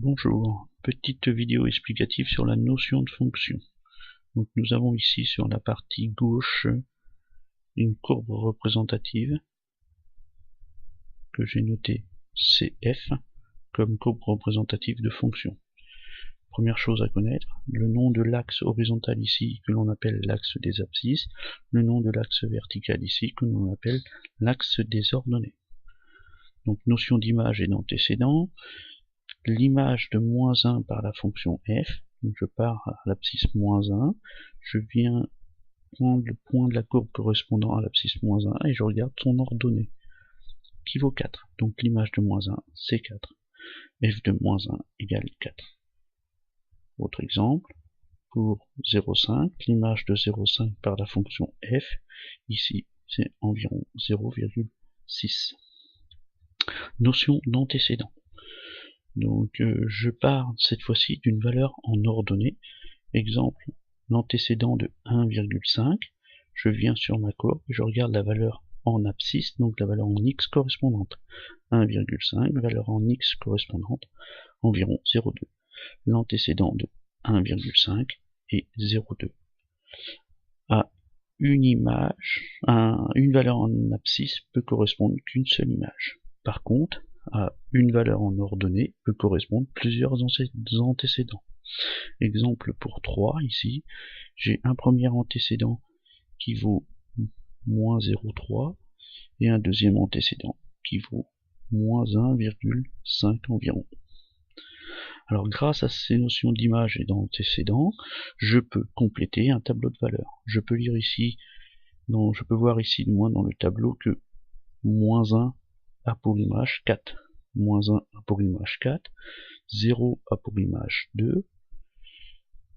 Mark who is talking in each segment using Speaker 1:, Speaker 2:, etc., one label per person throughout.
Speaker 1: Bonjour, petite vidéo explicative sur la notion de fonction. Donc nous avons ici sur la partie gauche une courbe représentative que j'ai notée CF comme courbe représentative de fonction. Première chose à connaître, le nom de l'axe horizontal ici que l'on appelle l'axe des abscisses, le nom de l'axe vertical ici que l'on appelle l'axe des ordonnées. Donc notion d'image et d'antécédent. L'image de -1 par la fonction f, donc je pars à l'abscisse -1, je viens prendre le point de la courbe correspondant à l'abscisse -1 et je regarde son ordonnée, qui vaut 4. Donc l'image de -1, c'est 4. f de -1 égale 4. Autre exemple, pour 0,5, l'image de 0,5 par la fonction f, ici c'est environ 0,6. Notion d'antécédent. Donc je pars cette fois-ci d'une valeur en ordonnée. Exemple, l'antécédent de 1,5. Je viens sur ma courbe et je regarde la valeur en abscisse, donc la valeur en x correspondante. 1,5, valeur en x correspondante, environ 0,2. L'antécédent de 1,5 est 0,2. À une image, une valeur en abscisse peut correspondre qu'une seule image. Par contre, à une valeur en ordonnée peut correspondre plusieurs antécédents. Exemple pour 3, ici, j'ai un premier antécédent qui vaut moins 0,3 et un deuxième antécédent qui vaut moins 1,5 environ. Alors grâce à ces notions d'image et d'antécédent, je peux compléter un tableau de valeurs. Je peux lire ici, je peux voir ici moins dans le tableau que -1 a pour image 4, -1 a pour image 4, 0 a pour image 2,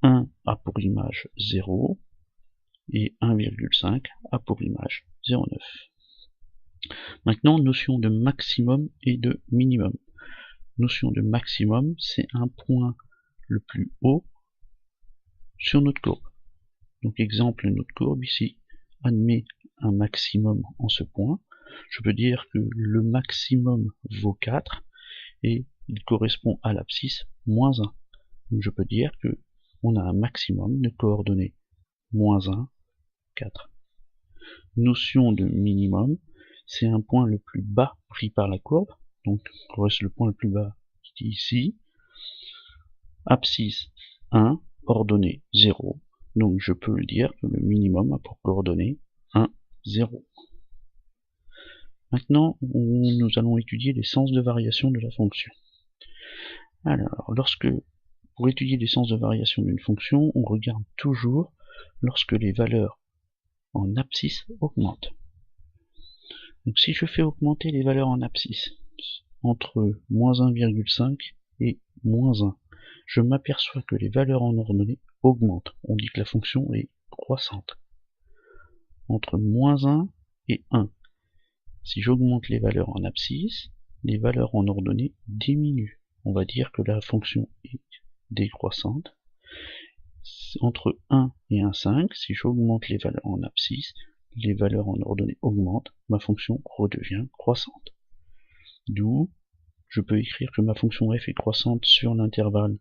Speaker 1: 1 a pour image 0 et 1,5 a pour image 0,9. Maintenant, notion de maximum et de minimum. Notion de maximum, c'est un point le plus haut sur notre courbe. Donc exemple, notre courbe ici admet un maximum en ce point. Je peux dire que le maximum vaut 4 et il correspond à l'abscisse -1. Donc je peux dire que on a un maximum de coordonnées -1, 4. Notion de minimum, c'est un point le plus bas pris par la courbe, donc le point le plus bas qui est ici, abscisse 1, ordonnée 0, donc je peux le dire que le minimum a pour coordonnée 1, 0. Maintenant, nous allons étudier les sens de variation de la fonction. Alors, pour étudier les sens de variation d'une fonction, on regarde toujours lorsque les valeurs en abscisse augmentent. Donc si je fais augmenter les valeurs en abscisse entre -1,5 et -1, je m'aperçois que les valeurs en ordonnée augmentent. On dit que la fonction est croissante. Entre -1 et 1, si j'augmente les valeurs en abscisse, les valeurs en ordonnée diminuent. On va dire que la fonction est décroissante. Entre 1 et 1,5, si j'augmente les valeurs en abscisse, les valeurs en ordonnée augmentent, ma fonction redevient croissante. D'où je peux écrire que ma fonction f est croissante sur l'intervalle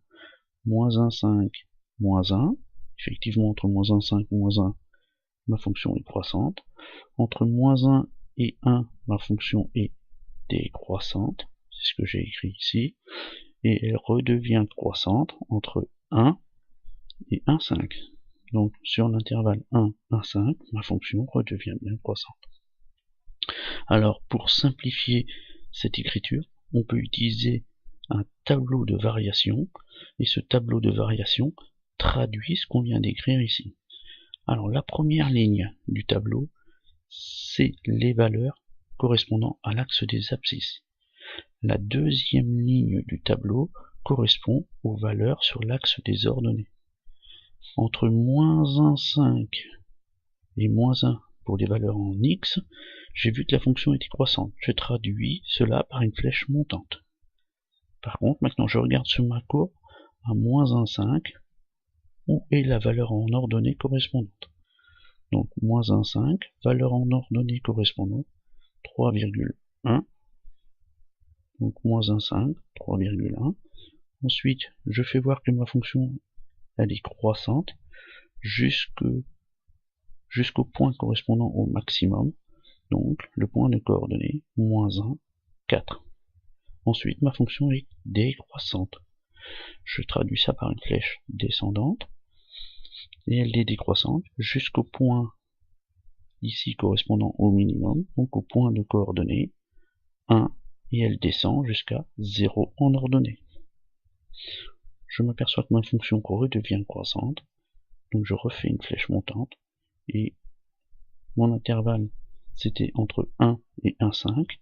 Speaker 1: -1,5, -1. Effectivement, entre -1,5 et -1, ma fonction est croissante. Entre -1 et 1, ma fonction est décroissante. C'est ce que j'ai écrit ici. Et elle redevient croissante entre 1 et 1,5. Donc sur l'intervalle 1, 1,5, ma fonction redevient bien croissante. Alors pour simplifier cette écriture, on peut utiliser un tableau de variation, et ce tableau de variation traduit ce qu'on vient d'écrire ici. Alors la première ligne du tableau, c'est les valeurs correspondant à l'axe des abscisses. La deuxième ligne du tableau correspond aux valeurs sur l'axe des ordonnées. Entre -1,5 et -1 pour les valeurs en x, j'ai vu que la fonction était croissante. Je traduis cela par une flèche montante. Par contre, maintenant je regarde sur ma courbe à -1,5, où est la valeur en ordonnée correspondante. Donc -1,5, valeur en ordonnée correspondante, 3,1. Donc -1,5, 3,1. Ensuite, je fais voir que ma fonction elle est croissante jusqu'au point correspondant au maximum, donc le point de coordonnées -1, 4. Ensuite, ma fonction est décroissante. Je traduis ça par une flèche descendante, et elle est décroissante jusqu'au point ici correspondant au minimum, donc au point de coordonnées 1, et elle descend jusqu'à 0 en ordonnée. Je m'aperçois que ma fonction redevient croissante, donc je refais une flèche montante, et mon intervalle c'était entre 1 et 1,5.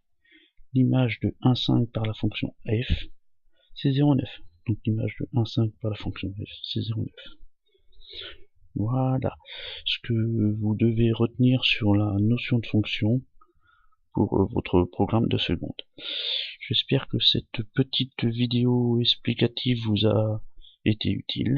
Speaker 1: L'image de 1,5 par la fonction f, c'est 0,9. Donc l'image de 1,5 par la fonction f, c'est 0,9. Voilà ce que vous devez retenir sur la notion de fonction pour votre programme de seconde. J'espère que cette petite vidéo explicative vous a été utile.